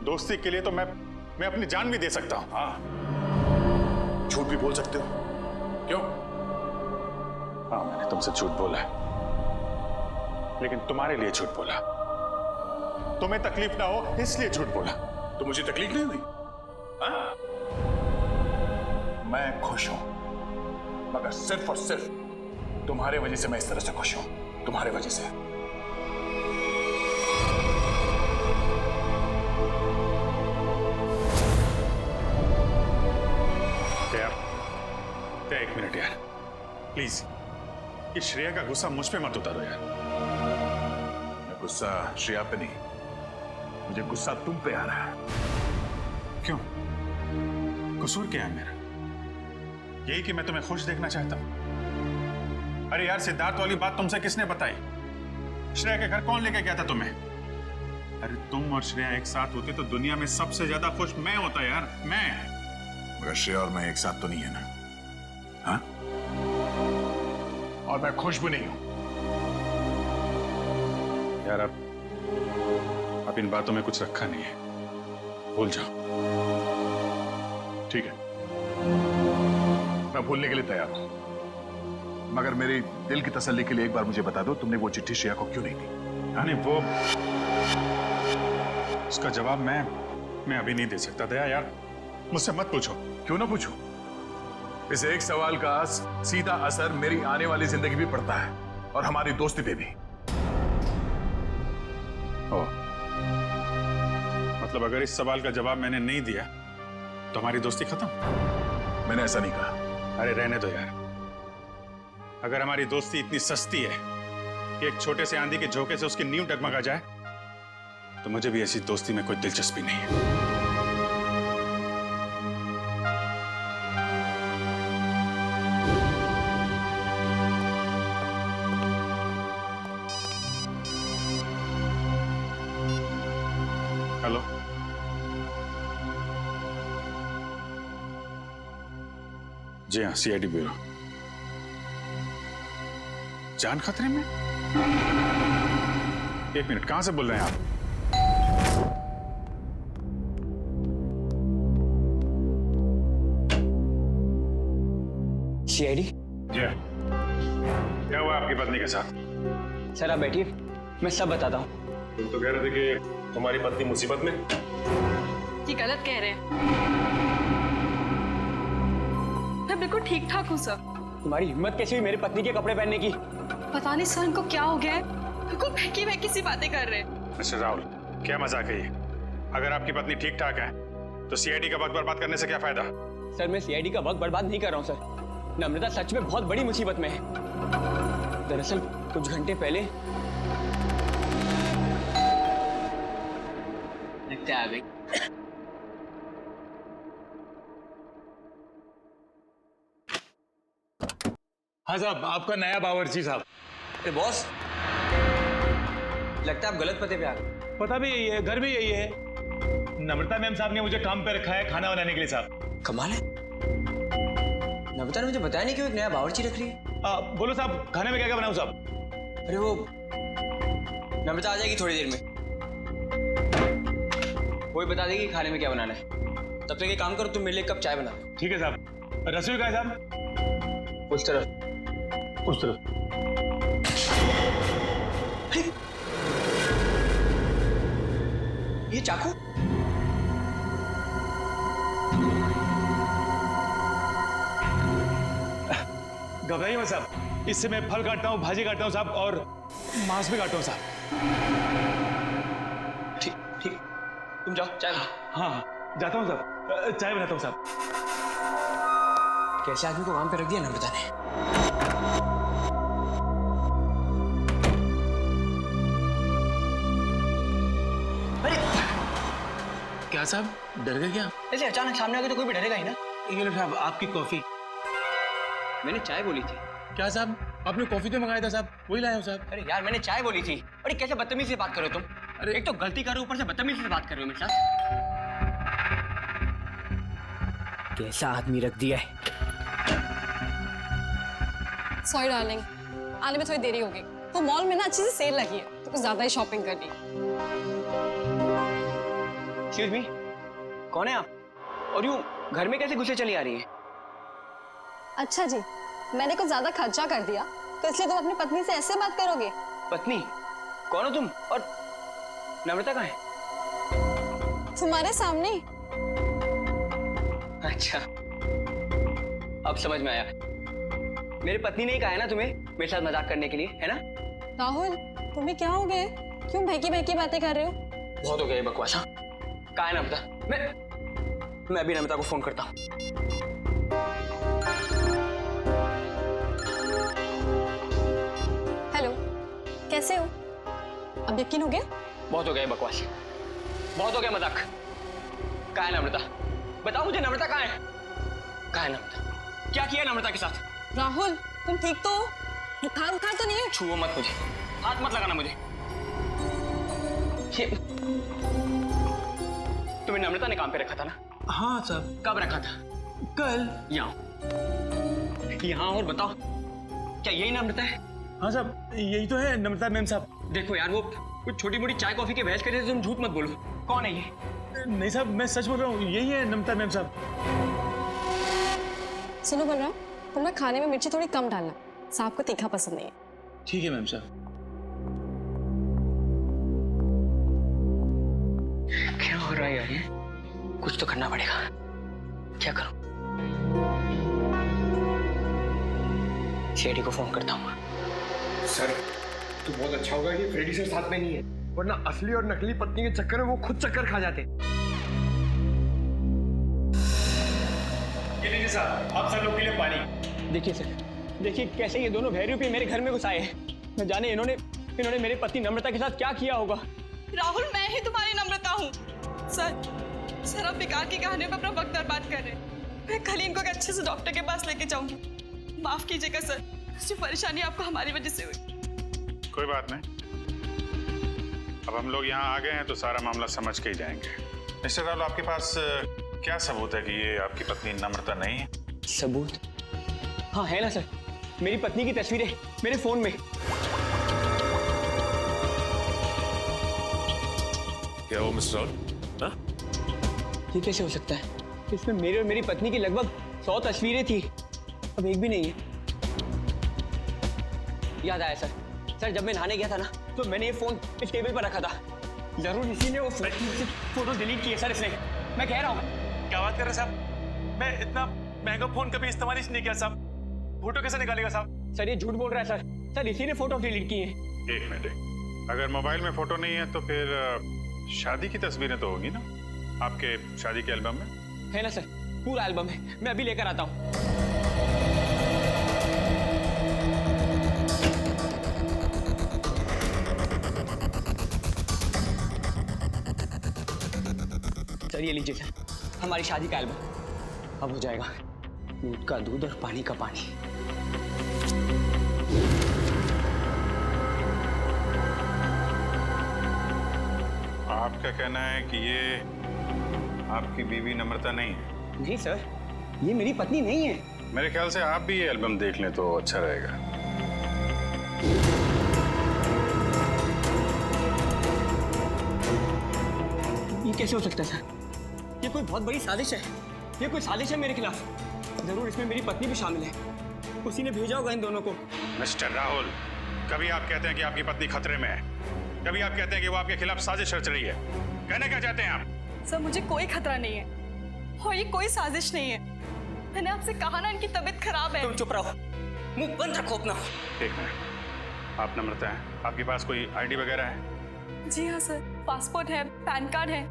दोस्ती के लिए तो मैं अपनी जान भी दे सकता हूं। हाँ, झूठ भी बोल सकते हो। क्यों? हाँ, मैंने तुमसे झूठ बोला है, लेकिन तुम्हारे लिए झूठ बोला। तुम्हें तकलीफ ना हो इसलिए झूठ बोला। तो मुझे तकलीफ नहीं हुई? हाँ? मैं खुश हूं, मगर सिर्फ और सिर्फ तुम्हारे वजह से मैं इस तरह से खुश हूं, तुम्हारे वजह से। एक मिनट यार, प्लीज, ये श्रेया का गुस्सा मुझ पे मत उतारो यार। मैं गुस्सा श्रेया पे नहीं, मुझे गुस्सा तुम पे आ रहा है। क्यों? कसूर क्या है मेरा? यही कि मैं तुम्हें खुश देखना चाहता हूं। अरे यार, सिद्धार्थ वाली बात तुमसे किसने बताई? श्रेया के घर कौन लेके गया था तुम्हें? अरे तुम और श्रेया एक साथ होते तो दुनिया में सबसे ज्यादा खुश मैं होता यार, मैं। मगर श्रेया और मैं एक साथ तो नहीं है ना? हाँ? और मैं खुश भी नहीं हूं। यार अब इन बातों में कुछ रखा नहीं है, भूल जाओ। ठीक है, मैं भूलने के लिए तैयार हूं, मगर मेरी दिल की तसल्ली के लिए एक बार मुझे बता दो, तुमने वो चिट्ठी श्रेया को क्यों नहीं दी? हाँ, नहीं, वो उसका जवाब मैं अभी नहीं दे सकता। दया यार, मुझसे मत पूछो। क्यों ना पूछो? इस एक सवाल का सीधा असर मेरी आने वाली जिंदगी भी पड़ता है और हमारी दोस्ती पे भी। मतलब अगर इस सवाल का जवाब मैंने नहीं दिया तो हमारी दोस्ती खत्म? मैंने ऐसा नहीं कहा। अरे रहने दो यार। अगर हमारी दोस्ती इतनी सस्ती है कि एक छोटे से आंधी के झोंके से उसकी नींव डगमगा जाए, तो मुझे भी ऐसी दोस्ती में कोई दिलचस्पी नहीं है। हेलो, जी हाँ, सीआईडी ब्यूरो। जान खतरे में? एक मिनट, कहां से बोल रहे हैं आप? सीआईडी? जी हाँ। क्या हुआ आपकी पत्नी के साथ? सर आप बैठिए, मैं सब बताता हूँ। तुम तो कह रहे थे कि तुम्हारी पत्नी मुसीबत में। ये गलत कह रहे हैं। मैं बिल्कुल ठीक ठाक हूँ सर। तुम्हारी हिम्मत कैसी हुई मेरी पत्नी के कपड़े पहनने की? पता नहीं सर, इनको क्या हो गया है, बिल्कुल बहकी बहकी सी बातें कर रहे हैं। मिस्टर राहुल, क्या मजाक है ये? अगर आपकी पत्नी ठीक ठाक है तो सीआईडी का वक्त बर्बाद करने से क्या फायदा? सर मैं सीआईडी का वक्त बर्बाद नहीं कर रहा हूँ सर। नम्रता सच में बहुत बड़ी मुसीबत में है। दरअसल कुछ घंटे पहले लगता आ गई। हाँ साहब, आपका नया बावर्ची साहब। अरे बॉस, लगता है आप गलत पते पे आ गए। पता भी यही है, घर भी यही है। नम्रता मैम साहब ने मुझे काम पे रखा है खाना बनाने के लिए साहब। कमाल है, नम्रता ने मुझे बताया नहीं क्यों एक नया बावर्ची रख रही है। बोलो साहब, खाने में क्या क्या बनाऊं साहब? अरे वो नम्रता आ जाएगी थोड़ी देर में, वही बता देगी खाने में क्या बनाना है। तब तक एक काम करो, तुम मेरे लिए एक कप चाय बना दो। ठीक है साहब। रसोई कहाँ है साहब? उस तरफ। उस तरफ। ये चाकू? घबराइए मत साहब, इससे मैं फल काटता हूँ, भाजी काटता हूँ साहब, और मांस भी काटता हूँ साहब। ठीक ठीक, तुम जाओ चाय बनाओ। हाँ जाता हूँ साहब, चाय बनाता हूँ साहब। कैसे आदमी को काम पे रख दिया नम्रता ने? क्या साहब, डर गए क्या? ऐसे अचानक सामने आके तो कोई भी डरेगा ही ना। ये लो साहब आपकी कॉफी। मैंने चाय बोली थी। क्या साहब, आपने कॉफी तो मंगाया था साहब, वही लाया हूँ साहब। अरे यार मैंने चाय बोली थी। अरे कैसे बदतमीजी से बात कर रहे हो तुम? अरे एक तो गलती कर रहे हो, ऊपर से बदतमीजी से बात कर रहे हो मेरे साथ। कैसा आदमी रख दिया है। सॉरी डार्लिंग, आने में थोड़ी देरी हो गई। वो मॉल में ना अच्छी सी सेल लगी है, तो कुछ ज्यादा ही शॉपिंग करनी। एक्सक्यूज मी, कौन है आप? और यूं घर में कैसे घुसे चली आ रही है? अच्छा जी, मैंने कुछ ज्यादा खर्चा कर दिया तो इसलिए तुम अपनी पत्नी से ऐसे बात करोगे? पत्नी? कौन हो तुम? और नम्रता कहाँ है? तुम्हारे सामने। अच्छा, अब समझ में आया। मेरी पत्नी ने ही कहा है ना तुम्हें मेरे साथ मजाक करने के लिए, है ना? राहुल, तुम्हें क्या हो गया? क्यों बहकी बहकी बातें कर रहे हो? बहुत हो गया ये बकवास। हाँ, कहाँ है नम्रता? मैं अभी नम्रता को फोन करता हूँ। हेलो, कैसे हो? अब यकीन हो गया? बहुत हो गया ये बकवास, बहुत हो गया मजाक। कहाँ है नम्रता? बताओ मुझे, नम्रता कहाँ है? कहाँ है नम्रता? क्या किया नम्रता के साथ? राहुल, तुम ठीक तो हो? बुखार उखार तो नहीं है? छुओ मत मुझे, हाथ मत लगाना मुझे। ये तुम्हें नम्रता ने काम पे रखा था ना? हाँ साहब। कब रखा था? कल। यहाँ और बताओ, क्या यही नम्रता है? हाँ साहब, यही तो है नम्रता मैम साहब। देखो यार, वो कुछ छोटी मोटी चाय कॉफी के बहस करे थे, तुम झूठ मत बोलो। कौन है ये? नहीं साहब, मैं सच बोल रहा हूँ, यही है नम्रता मैम साहब। सुनो बलराम, तुम ना खाने में मिर्ची थोड़ी कम डालना, साहब को तीखा पसंद नहीं है। ठीक है मैम साहब। क्या हो रहा है यार? ये कुछ तो करना पड़ेगा। क्या करूं? शेडी को फोन करता हूँ। सर, तो बहुत अच्छा होगा कि फ्रेडी सर साथ में नहीं है, वरना असली और नकली पत्नी के चक्कर में वो खुद चक्कर खा जाते। ये लीजिए साहब, आप सब लोग के लिए पानी। देखिए सर, देखिए कैसे ये दोनों भैरवी मेरे घर में घुस आए हैं। न जाने इन्होंने मेरी पत्नी नम्रता के साथ क्या किया होगा। राहुल, मैं ही तुम्हारी नम्रता हूँ। सर आप बेकार की कहानियों में अपना वक्त बर्बाद कर रहे हैं। मैं कल ही इनको एक अच्छे से डॉक्टर के पास लेके जाऊंगी। माफ कीजिएगा सर, जो परेशानी आपको हमारी वजह से हुई। कोई बात नहीं, अब हम लोग यहाँ आ गए हैं तो सारा मामला समझ के ही जाएंगे। मिस्टर राहुल, आपके पास क्या सबूत है कि ये आपकी पत्नी नम्रता नहीं है? सबूत? हाँ है ना सर, मेरी पत्नी की तस्वीरें मेरे फोन में। क्या वो मिस्टर राहुल? हाँ? ये कैसे हो सकता है? इसमें मेरे और मेरी पत्नी की लगभग 100 तस्वीरें थी, अब एक भी नहीं है। याद आया सर, जब मैं नहाने गया था ना, तो मैंने ये फोन इस टेबल पर रखा था। जरूर इसी ने वो फोटो डिलीट की है सर, इसने। मैं कह रहा हूँ। क्या बात कर रहे हैं साहब? मैं इतना महंगा फोन कभी इस्तेमाल ही नहीं किया साहब। फोटो कैसे निकालेगा साहब? सर ये झूठ बोल रहा है सर, इसी ने फोटो डिलीट की है। एक मिनट, अगर मोबाइल में फोटो नहीं है तो फिर शादी की तस्वीरें तो होगी ना आपके शादी के एल्बम में? है ना सर, पूरा एल्बम है, मैं अभी लेकर आता हूँ। सर ये लीजिए सर, हमारी शादी का एल्बम। अब हो जाएगा दूध का दूध और पानी का पानी। आपका कहना है कि ये आपकी बीवी नम्रता नहीं है? जी सर, ये मेरी पत्नी नहीं है। मेरे ख्याल से आप भी ये एल्बम देख लें तो अच्छा रहेगा। ये कैसे हो सकता है सर? ये कोई बहुत बड़ी साजिश है, ये कोई साजिश है मेरे खिलाफ। जरूर इसमें मेरी पत्नी भी शामिल है, उसी ने भेजा होगा इन दोनों को। मिस्टर राहुल, कभी आप कहते हैं कि आपकी पत्नी खतरे में है, कभी आप कहते हैं कि वो आपके खिलाफ साजिश रच रही है। कहना क्या चाहते हैं आप? सर मुझे कोई खतरा नहीं है और ये कोई साजिश नहीं है। मैंने आपसे कहा ना, इनकी तबीयत खराब है। तुम चुप रहो, मुंह बंद रखो अपना। एक मिनट, आप नम्रता हैं? आपके पास कोई आईडी वगैरह है? जी हाँ सर, पासपोर्ट है, पैन कार्ड है।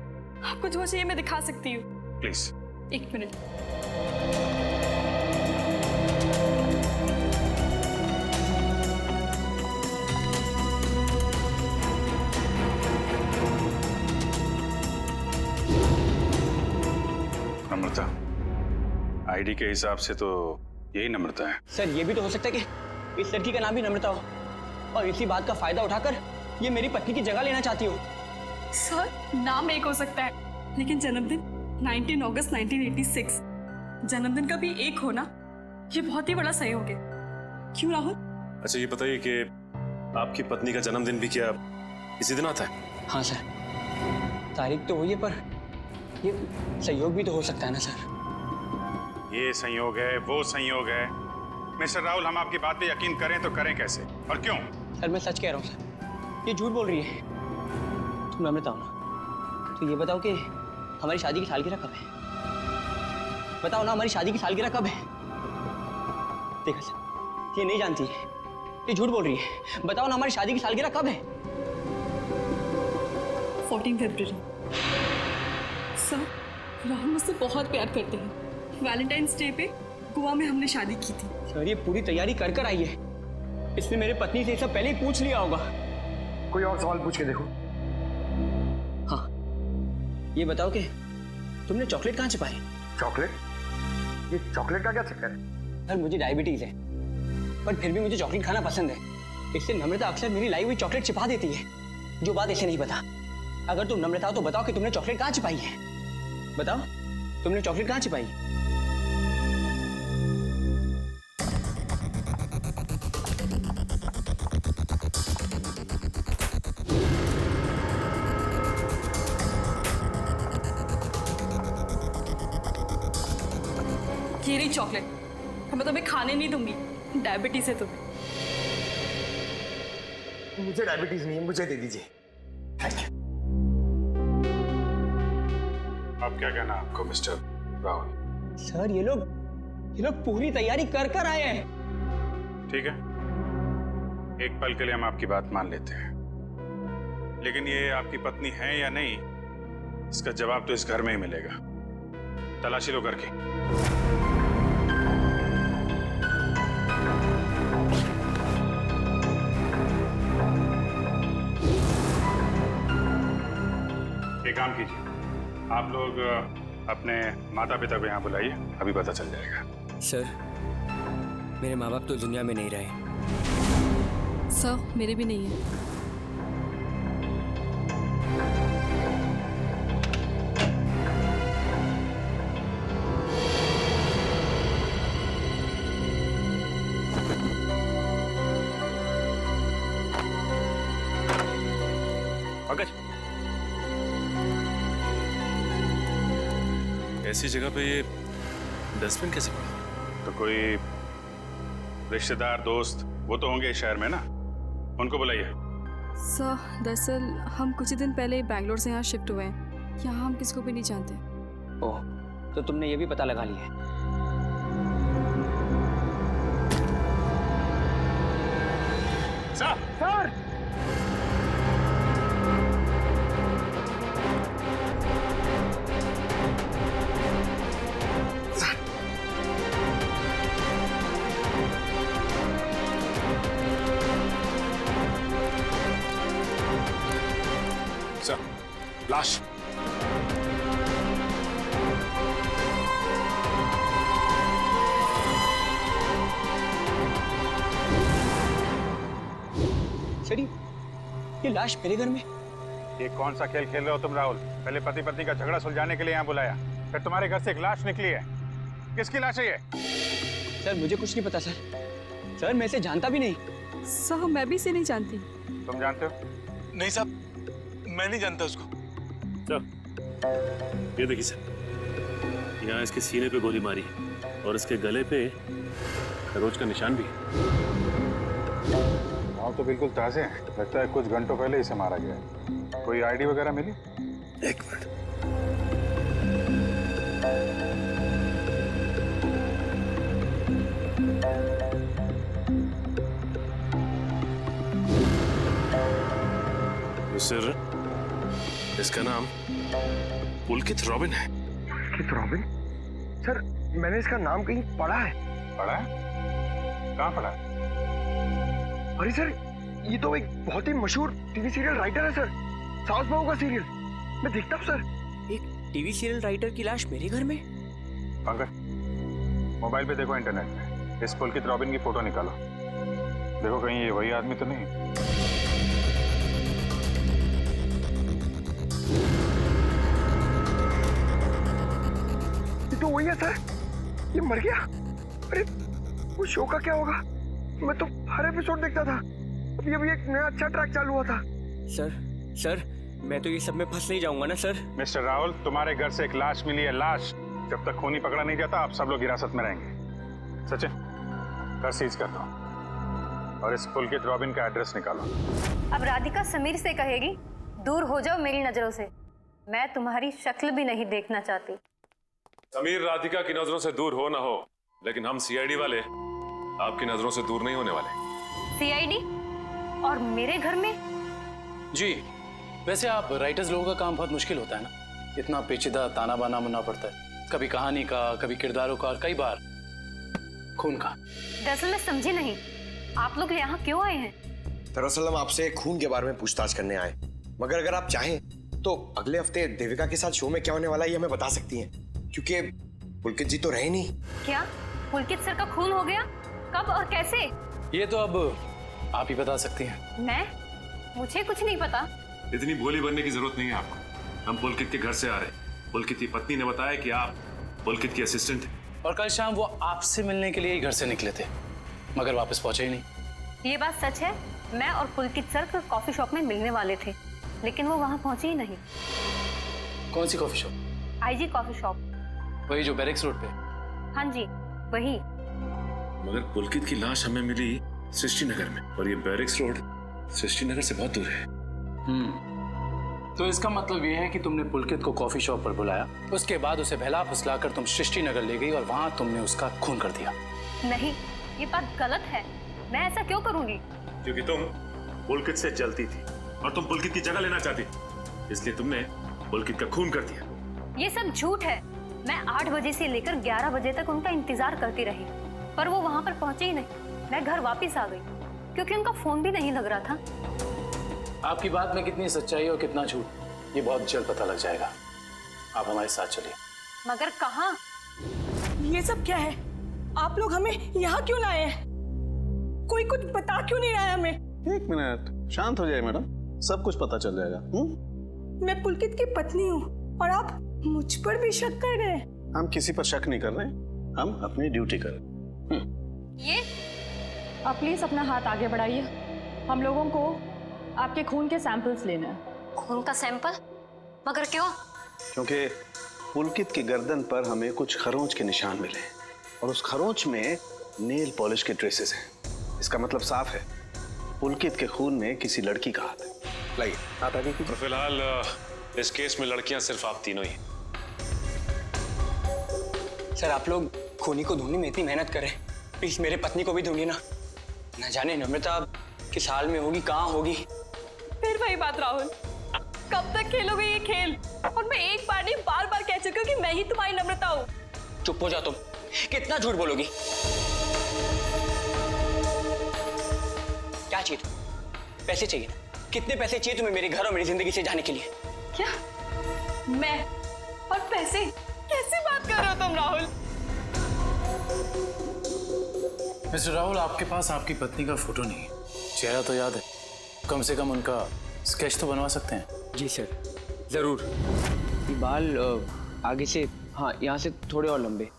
आपको जो चाहिए मैं दिखा सकती हूँ। प्लीज। एक मिनट। नम्रता, आईडी के हिसाब से तो यही नम्रता है। सर ये भी तो हो सकता है कि इस लड़की का नाम भी नम्रता हो और इसी बात का फायदा उठाकर ये मेरी पत्नी की जगह लेना चाहती हो। सर नाम एक हो सकता है, लेकिन जन्मदिन 19 अगस्त 1986, जन्मदिन का भी एक होना ये बहुत ही बड़ा सहयोग है। क्यों राहुल? अच्छा ये बताइए कि आपकी पत्नी का जन्मदिन भी क्या इसी दिन आता है? हाँ सर, तारीख तो वही है पर ये सहयोग भी तो हो सकता है ना सर। ये संयोग है, वो संयोग है। मिस्टर राहुल, हम आपकी बात पे यकीन करें तो करें कैसे और क्यों? सर मैं सच कह रहा हूँ सर, ये झूठ बोल रही है। तुम नम्रता हो ना, तो ये बताओ कि हमारी शादी की सालगिरह कब है? बताओ ना, हमारी शादी की सालगिरह कब है? देखा सर, ये नहीं जानती है, ये झूठ बोल रही है। बताओ ना, हमारी शादी की सालगिरह कब है? 14 फरवरी। सर, राहुल मुझसे बहुत प्यार करते हैं। वैलेंटाइंस डे पे गोवा में हमने शादी की थी। सर ये पूरी तैयारी कर कर आई है। इसने मेरे पत्नी से ये सब पहले ही पूछ लिया होगा। कोई और सवाल पूछ के देखो। हाँ, ये बताओ कि तुमने चॉकलेट कहाँ छिपाई? चॉकलेट? ये चॉकलेट का क्या चक्कर है? सर मुझे डायबिटीज है, पर फिर भी मुझे चॉकलेट खाना पसंद है। इससे नम्रता अक्सर मेरी लाई हुई चॉकलेट छिपा देती है, जो बात इसे नहीं पता। अगर तुम नम्रता हो तो बताओ कि तुमने चॉकलेट कहाँ छिपाई है? बताओ, तुमने चॉकलेट कहाँ छिपाई? ये रही चॉकलेट। मैं तुम्हें खाने नहीं दूंगी, डायबिटीज है तुम्हें। मुझे डायबिटीज नहीं है, मुझे दे दीजिए। Thank you. अब क्या कहना आपको मिस्टर राहुल? सर ये लोग पूरी तैयारी कर कर आए हैं। ठीक है, एक पल के लिए हम आपकी बात मान लेते हैं, लेकिन ये आपकी पत्नी है या नहीं, इसका जवाब तो इस घर में ही मिलेगा। तलाशी लो करके। एक काम कीजिए, आप लोग अपने माता पिता को यहाँ बुलाइए, अभी पता चल जाएगा। सर मेरे माँ बाप तो दुनिया में नहीं रहे। सर मेरे भी नहीं है। पंकज, ऐसी जगह पे ये डस्टबिन कैसे पड़ा? तो कोई रिश्तेदार दोस्त वो तो होंगे इस शहर में ना, उनको बुलाइए। सर दरअसल हम कुछ ही दिन पहले बैंगलोर से यहाँ शिफ्ट हुए हैं। यहाँ हम किसको भी नहीं जानते। ओह, तो तुमने ये भी पता लगा लिया है? सर! सर, लाश। सर ये लाश मेरे घर में? ये कौन सा खेल खेल रहे हो तुम राहुल? पहले पति पत्नी का झगड़ा सुलझाने के लिए यहाँ बुलाया, फिर तुम्हारे घर से एक लाश निकली है। किसकी लाश है ये? सर मुझे कुछ नहीं पता सर। सर मैं इसे जानता भी नहीं। सर मैं भी इसे नहीं जानती। तुम जानते हो? नहीं साहब, मैं नहीं जानता उसको। सर ये देखिए सर, यहाँ इसके सीने पे गोली मारी और इसके गले पे खरोच का निशान भी है। हाँ तो बिल्कुल ताजे हैं, लगता है कुछ घंटों पहले इसे मारा गया है। कोई आईडी वगैरह मिली? एक मिनट। सर इसका नाम पुलकित रॉबिन है। पुलकित रॉबिन? सर मैंने इसका नाम कहीं पढ़ा है। पढ़ा है? कहाँ पढ़ा है? अरे सर, ये तो एक बहुत ही मशहूर टीवी सीरियल राइटर है सर, सास बहू का सीरियल। मैं देखता हूँ सर। एक टीवी सीरियल राइटर की लाश मेरे घर में? पंकज, मोबाइल पे देखो, इंटरनेट पे इस पुलकित रॉबिन की फोटो निकालो, देखो कहीं ये वही आदमी तो नहीं। ये तो वही है सर, ये मर गया। अरे वो शो का क्या होगा? मैं तो हर एपिसोड देखता था, अभी अभी एक नया अच्छा ट्रैक चालू हुआ था। सर मैं तो ये सब में फंस नहीं जाऊंगा ना सर। मिस्टर राहुल, तुम्हारे घर से एक लाश मिली है। लाश जब तक खूनी पकड़ा नहीं जाता, आप सब लोग हिरासत में रहेंगे। सचिन, घर सीज कर दो और इस पुलकित रॉबिन का एड्रेस निकालो। अब राधिका समीर से कहेगी, दूर हो जाओ मेरी नजरों से, मैं तुम्हारी शक्ल भी नहीं देखना चाहती। समीर राधिका की नजरों से दूर हो ना हो, लेकिन हम सीआईडी वाले आपकी नजरों से दूर नहीं होने वाले। सीआईडी? और मेरे घर में? जी, वैसे आप राइटर्स लोगों का काम बहुत मुश्किल होता है ना, इतना पेचीदा ताना बाना मुनना पड़ता है, कभी कहानी का, कभी किरदारों का और कई बार खून का। दरअसल मैं समझी नहीं, आप लोग यहाँ क्यों आए हैं? दरअसल हम आपसे खून के बारे में पूछताछ करने आए, मगर अगर आप चाहें तो अगले हफ्ते देविका के साथ शो में क्या होने वाला है ये हमें बता सकती हैं, क्योंकि पुलकित जी तो रहे नहीं। क्या पुलकित सर का खून हो गया? कब और कैसे? ये तो अब आप ही बता सकती हैं। मैं? मुझे कुछ नहीं पता। इतनी भोली बनने की जरूरत नहीं है आपको। हम पुलकित के घर से आ रहे हैं। पुलकित की पत्नी ने बताया कि आप पुलकित की असिस्टेंट हैं। और कल शाम वो आपसे मिलने के लिए ही घर से निकले थे, मगर वापस पहुंचे ही नहीं। ये बात सच है, मैं और पुलकित सर कॉफी शॉप में मिलने वाले थे, लेकिन वो वहाँ पहुंचे ही नहीं। कौन सी coffee shop? IG coffee shop. वही जो बैरिक्स रोड पे? हाँ जी, वही। मगर पुलकित की लाश हमें मिली सृष्टि नगर में, और ये बैरिक्स रोड सृष्टि नगर से बहुत दूर है। तो इसका मतलब ये है कि तुमने पुलकित को कॉफी शॉप पर बुलाया, उसके बाद उसे बहला फुसलाकर तुम सृष्टि नगर ले गई और वहां तुमने उसका खून कर दिया। नहीं, ये बात गलत है। मैं ऐसा क्यों करूंगी? क्योंकि तुम पुलकित से जलती थी और तुम पुलकित की जगह लेना चाहती थी, इसलिए तुमने पुलकित का खून कर दिया। ये सब झूठ है। मैं 8 बजे से लेकर 11 बजे तक उनका इंतजार करती रही, पर वो वहां पर पहुंचे ही नहीं। मैं घर वापस आ गई क्योंकि उनका फोन भी नहीं लग रहा था। आपकी बात में कितनी सच्चाई और कितना झूठ, ये बहुत जल्द पता लग जाएगा। आप हमारे साथ चलिए। मगर कहाँ? ये सब क्या है? आप लोग हमें यहाँ क्यों लाए हैं? कोई कुछ बता क्यों नहीं रहा है हमें? एक मिनट, शांत हो जाए मैडम, सब कुछ पता चल जाएगा। मैं पुलकित की पत्नी हूँ और आप मुझ पर भी शक कर रहे हैं। हम किसी पर शक नहीं कर रहे, हम अपनी ड्यूटी कर रहे हैं। ये आप प्लीज अपना हाथ आगे बढ़ाइए, हम लोगों को आपके खून के सैंपल्स लेने हैं। खून का सैंपल? मगर क्यों? क्योंकि पुलकित की गर्दन पर हमें कुछ खरोंच के निशान मिले और उस खरोंच में नेल पॉलिश के ट्रेसेस हैं। इसका मतलब साफ है, पुलकित के खून में किसी लड़की का हाथ है। लाइए हाथ आगे कीजिए। फिलहाल इस केस में लड़कियां सिर्फ आप तीनों ही। सर, आप लोग खूनी को ढूंढने में इतनी मेहनत करें, प्लीज मेरे पत्नी को भी ढूंढिए ना। न जाने नम्रता किस हाल में होगी, कहाँ होगी। फिर वही बात राहुल, कब तक खेलोगे ये खेल? और मैं एक बार नहीं बार बार कह चुकी हूँ कि मैं ही तुम्हारी नम्रता हूँ। चुप हो जाओ तुम, कितना झूठ बोलोगी? क्या चाहिए तुम्हें? पैसे चाहिए ना? कितने पैसे चाहिए तुम्हें मेरे घर और मेरी जिंदगी से जाने के लिए? क्या? मैं और पैसे? कैसी बात कर रहे हो तुम राहुल? मिस्टर राहुल, आपके पास आपकी पत्नी का फोटो नहीं है, चेहरा तो याद है, कम से कम उनका स्केच तो बनवा सकते हैं। जी सर, जरूर। ये बाल आगे से, हाँ यहाँ से थोड़े और लंबे।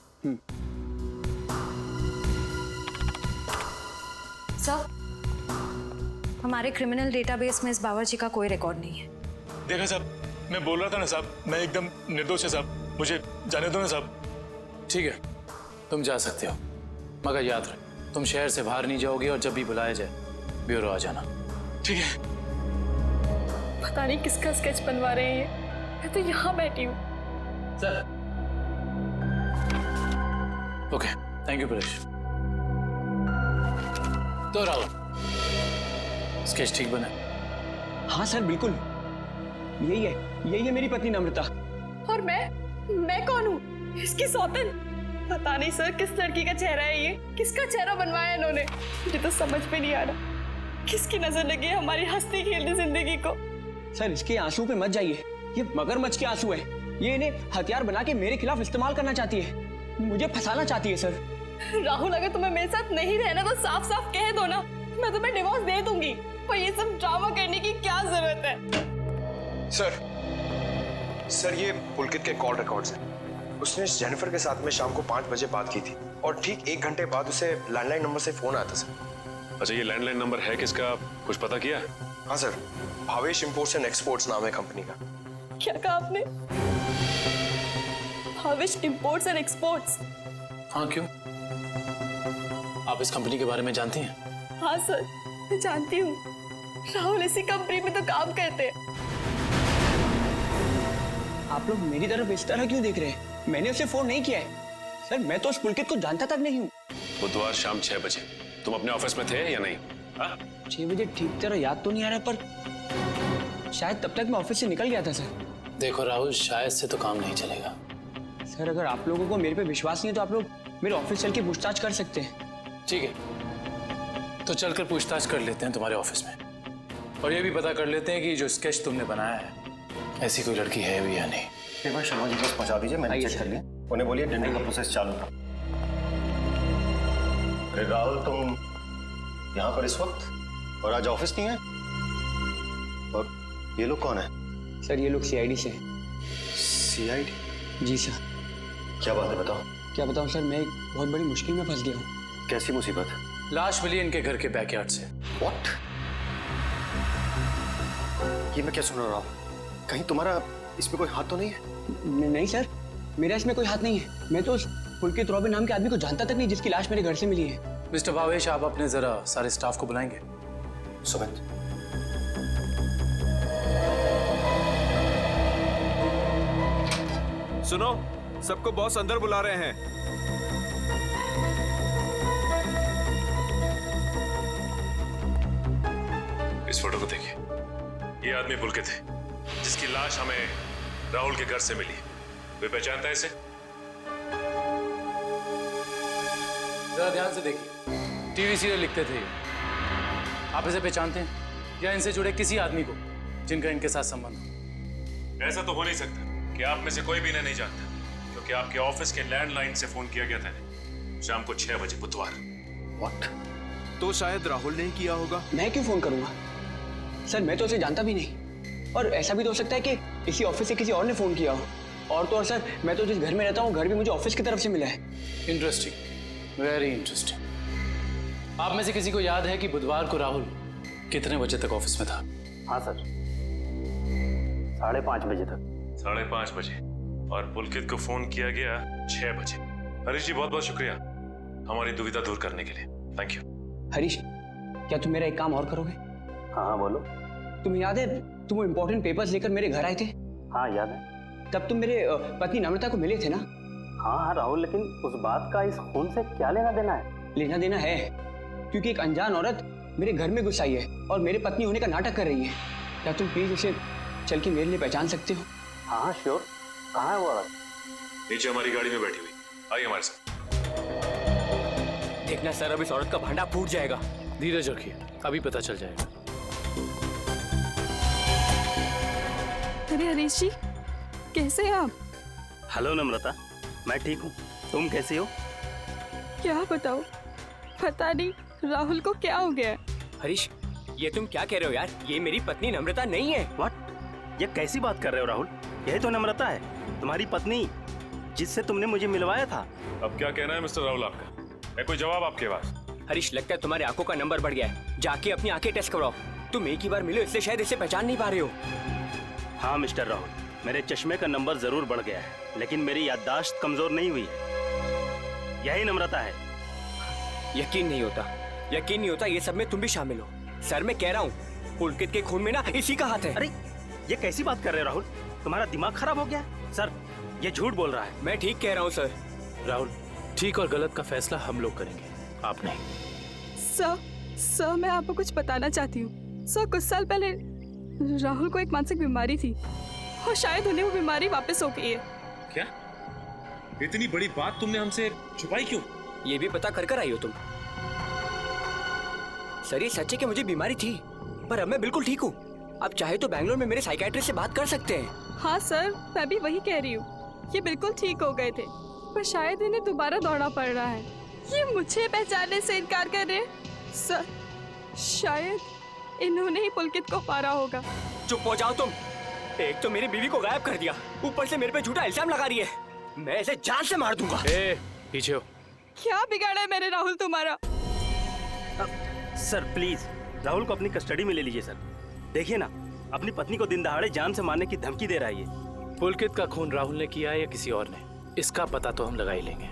सर, हमारे क्रिमिनल डेटाबेस में इस बावर्ची का कोई रिकॉर्ड नहीं है। देखा साहब, मैं बोल रहा था ना साहब, मैं एकदम निर्दोष है साहब, मुझे जाने दो ना साहब। ठीक है, तुम जा सकते हो, मगर याद रहे तुम शहर से बाहर नहीं जाओगे और जब भी बुलाया जाए ब्यूरो आ जाना। ठीक है। पता नहीं किसका स्केच बनवा रहे हैं, मैं तो यहाँ बैठी हूँ। Sir. Okay, thank you Paresh. तो राहुल, स्केच ठीक बना? हाँ सर, बिल्कुल यही है मेरी पत्नी नम्रता। और मैं कौन हूँ? इसकी सौतन? पता नहीं सर, किस लड़की का चेहरा है ये? किसका चेहरा बनवाया इन्होंने? मुझे तो समझ में नहीं आ रहा, किसकी नजर लगी है हमारी हंसती खेलती जिंदगी को। सर, इसके आंसू पे मत जाइए, ये मगरमच्छ के आंसू है। ये इन्हें हथियार बना के मेरे खिलाफ इस्तेमाल करना चाहती है, मुझे फंसाना चाहती है। सर राहुल, अगर तुम्हें मेरे साथ नहीं रहना तो साफ साफ कह दो ना, मैं तुम्हें डिवोर्स दे दूंगी। पर ये सब ड्रामा करने की क्या जरूरत है? सर ये पुलकित के कॉल रिकॉर्ड्स हैं। उसने जेनिफर के साथ में शाम को 5 बजे बात की थी और ठीक 1 घंटे बाद उसे लैंडलाइन नंबर से फोन आया था सर। अच्छा, ये लैंडलाइन नंबर है किसका, कुछ पता किया? हाँ sir, Bhavesh imports and exports नाम है कंपनी का। क्या कहा आपने? Bhavesh imports and exports? हाँ, क्यों? आप इस कंपनी के बारे में जानती हैं? हाँ सर, मैं जानती हूँ। राहुल इसी कंपनी में तो काम करते हैं। आप लोग मेरी तरफ इस तरह क्यों देख रहे हैं? मैंने उसे फोन नहीं किया है सर। मैं तो उस पुलकित को जानता तक नहीं हूँ। बुधवार शाम 6 बजे तुम अपने ऑफिस में थे या नहीं? 6 बजे ठीक तरह याद तो नहीं आ रहा, पर शायद तब तक मैं ऑफिस से निकल गया था सर। देखो राहुल, शायद से तो काम नहीं चलेगा। सर अगर आप लोगों को मेरे पे विश्वास नहीं है तो आप लोग मेरे ऑफिस चल के पूछताछ कर सकते हैं। ठीक है, तो चलकर पूछताछ कर लेते हैं तुम्हारे ऑफिस में, और ये भी पता कर लेते हैं कि जो स्केच तुमने बनाया है ऐसी कोई लड़की है भी या नहीं। एक बार शर्मा जी के पास पहुंचा दीजिए, मैंने चेक कर लिया। उन्हें बोलिए टेंडर का प्रोसेस चालू था। अरे राहुल, तुम यहाँ पर इस वक्त और आज ऑफिस नहीं है? और ये लोग कौन है? सर ये लोग सीआईडी से। सीआईडी? जी सर। क्या बात है, बताओ। क्या बताऊं सर, मैं एक बहुत बड़ी मुश्किल में फंस गया हूँ। कैसी मुसीबत? लाश मिली इनके घर के बैकयार्ड से। व्हाट? ये मैं क्या सुन रहा हूँ? कहीं तुम्हारा इसमें कोई हाथ तो नहीं है? नहीं सर, मेरा इसमें कोई हाथ नहीं है। मैं तो उस पुलकित रॉबिन नाम के आदमी को जानता तक नहीं जिसकी लाश मेरे घर से मिली है। मिस्टर भावेश, आप अपने जरा सारे स्टाफ को बुलाएंगे। सुमित, सुनो, सबको बॉस अंदर बुला रहे हैं। इस फोटो को देखिए। ये आदमी पुलकित है जिसकी लाश हमें राहुल के घर से मिली। वे पहचानता है इसे? जरा ध्यान से देखिए, टीवी सीरियल लिखते थे। आप इसे पहचानते हैं या इनसे जुड़े किसी आदमी को जिनका इनके साथ संबंध हो? ऐसा तो हो नहीं सकता कि आप में से कोई भी इन्हें नहीं जानता, क्योंकि आपके ऑफिस के लैंडलाइन से फोन किया गया था शाम को 6 बजे बुधवार। व्हाट? तो शायद राहुल ने किया होगा। मैं क्यों फोन करूंगा सर? मैं तो उसे जानता भी नहीं। और ऐसा भी तो हो सकता है कि इसी ऑफिस से किसी और ने फोन किया हो। और तो और सर, मैं तो जिस घर में रहता हूँ घर भी मुझे ऑफिस की तरफ से मिला है। Interesting, very interesting. आप में से किसी को याद है कि बुधवार को राहुल कितने बजे तक ऑफिस में था? हाँ सर, 5:30 बजे तक। 5:30 बजे। और पुलकित को फोन किया गया 6 बजे। हरीश जी, बहुत बहुत शुक्रिया हमारी दुविधा दूर करने के लिए। Thank you. हरीश, क्या तुम मेरा एक काम और करोगे? हाँ बोलो। तुम्हें याद है तुम वो इम्पोर्टेंट पेपर्स लेकर मेरे घर आए थे? हाँ याद है। तब तुम मेरे पत्नी नम्रता को मिले थे ना? हाँ राहुल, लेकिन उस बात का इस खून से क्या लेना देना है? लेना देना है, क्योंकि एक अनजान औरत मेरे घर में घुस आई है और मेरे पत्नी होने का नाटक कर रही है। क्या तुम प्लीज उसे चल के मेरे लिए पहचान सकते हो? हाँ श्योर। कहाँ है वो औरत? नीचे हमारी गाड़ी में बैठी हुई। आइए हमारे साथ। देखना सर, अब इस औरत का भांडा फूट जाएगा। धीरज रखिए, अभी पता चल जाएगा। अरे हरीश जी, कैसे हैं आप? हेलो नम्रता, मैं ठीक हूँ। तुम कैसी हो? क्या बताओ, पता नहीं राहुल को क्या हो गया। हरीश, ये तुम क्या कह रहे हो यार? ये मेरी पत्नी नम्रता नहीं है। व्हाट? ये कैसी बात कर रहे हो राहुल? यही तो नम्रता है, तुम्हारी पत्नी, जिससे तुमने मुझे मिलवाया था। अब क्या कहना है मिस्टर राहुल आपका? है कोई जवाब आपके पास? हरीश, लगता है तुम्हारी आंखों का नंबर बढ़ गया है। जाके अपनी आंखें टेस्ट करवाओ। तुम एक ही बार मिलो इसलिए शायद इसे पहचान नहीं पा रहे हो। हाँ मिस्टर राहुल, मेरे चश्मे का नंबर जरूर बढ़ गया है, लेकिन मेरी याददाश्त कमजोर नहीं हुई है। यही नम्रता है। यकीन नहीं होता ये सब में तुम भी शामिल हो। सर मैं कह रहा हूँ, पुलकित के खून में ना इसी का हाथ है। अरे ये कैसी बात कर रहे हो राहुल? तुम्हारा दिमाग खराब हो गया? सर ये झूठ बोल रहा है। मैं ठीक कह रहा हूँ सर। राहुल, ठीक और गलत का फैसला हम लोग करेंगे, आप नहीं। सर मैं आपको कुछ बताना चाहती हूँ। सर कुछ साल पहले राहुल को एक मानसिक बीमारी थी और शायद उन्हें वो बीमारी वापस हो गई है। क्या? इतनी बड़ी बात तुमने हमसे छुपाई क्यों? ये भी पता कर आई हो तुम? सर ये सच है कि मुझे बीमारी थी, पर अब मैं बिल्कुल ठीक हूँ। अब चाहे तो बैंगलोर में मेरे साइकियाट्रिस्ट से बात कर सकते हैं। हाँ सर, मैं भी वही कह रही हूँ। ये बिल्कुल ठीक हो गए थे, पर शायद इन्हें दोबारा दौड़ना पड़ रहा है। ये मुझे पहचानने से इनकार कर रहे हैं। सर शायद इन्होंने ही पुलकित को मारा होगा। चुप हो जाओ तुम। एक तो मेरी बीवी को गायब कर दिया, ऊपर से मेरे पे झूठा इल्जाम लगा रही है। मैं इसे जान से मार दूंगा। पीछे हो। क्या बिगाड़ा है मैंने राहुल तुम्हारा? सर प्लीज राहुल को अपनी कस्टडी में ले लीजिए सर। देखिए ना, अपनी पत्नी को दिन दहाड़े जान से मारने की धमकी दे रहा है ये। पुलकित का खून राहुल ने किया है या किसी और ने, इसका पता तो हम लगा ही लेंगे।